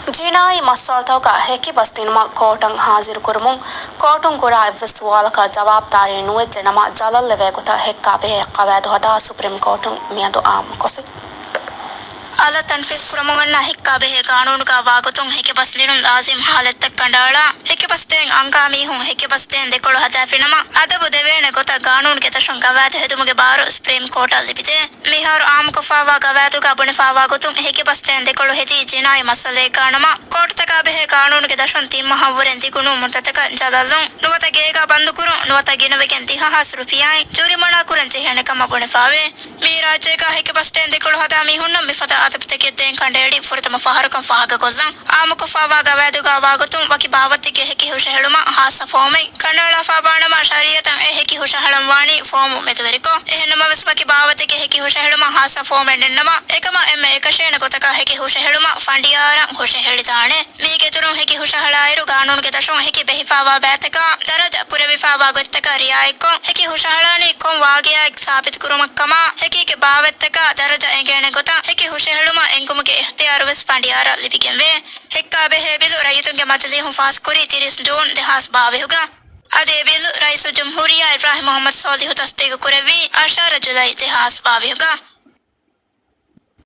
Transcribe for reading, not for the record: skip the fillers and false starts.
जिनाई muscle का हेकी बस्तिन मा कोटंग हाजिर कुरमुं कोटुंग कुरा विस्वाल का जवाब तारे नुए जनमा जलल लेवे गुता हेक्का बे कवैद होदा सुप्रीम कोर्टुंग मियादो आम कोफी अला तनफीज कुरमुंगन्ना हिक्का बे कानून का वागुतुंग हेके बस्लिनु लाजिम हालत तक कंडाला हेके बस्तें अंकामी हूं हेके बस्तें देकोलो हदाफिनमा अदबु देवेने गोता कानून के तशं कवैद हेदुमुगे बारो सुप्रीम कोर्ट अलिबिते मिहार आम कोफावा कवैदु का बुनिफावा गुतुंग हेके बस्तें देकोलो हेदी जिनाई मसले कानमा कोर्ट तका बे कानून के दशं तिम्मा हवरें दिगुनु मुंततक जदल्लुं नुवता गेगा बंद कुरु नुवता गिनवेकें दिहास रुपियाई जुरिमाना कुरं जेहने कम बुनिफावे मी राज्य का हेके बस्तें देकोलो हदामी हुन्ना मिफता अतपतके दें कंडेडी फुरतम फहरकं फाहग गोज़ं आम कोफावा गवैदु का वागुतुं वकी बावत्ति के हेकी हुशहलुमा हास फोमै कंडाला फाबानमा शरीयतं ए हेकी हुशहलम वाणी फोम मेतवेरिको एहनम वस्पकी बावत्ति के हेकी हुशहलुमा हास फोमै नेन्नमा एकमा एम एकशेन गोतका हेकी हुशहलुमा फंडियारं हुशहलिताने मी के तुरुं हेकी हुशहलायरु कानून के दशों हेकी बेहिफावा बैतका दरज कुरेविफावा गोतका रियायको हेकी हुशहलानी कोम वागिया साबित कुरुमक्कमा हेकी के बावत्तका दरज एगेने गोता हेकी हुशहलुमा एंकुमके इख्तियार वस फंडियारा लिबिकेंवे हेक्का बेहे बिलु रयतुंगे मतली हूं फास कुरी 30 जून देहास बावेहुगा अदे बिलु रईसु जमहूरिया इब्राहिम मोहम्मद सोलिह तस्दीक कुरेवी 18 जुलाई देहास बावेहुगा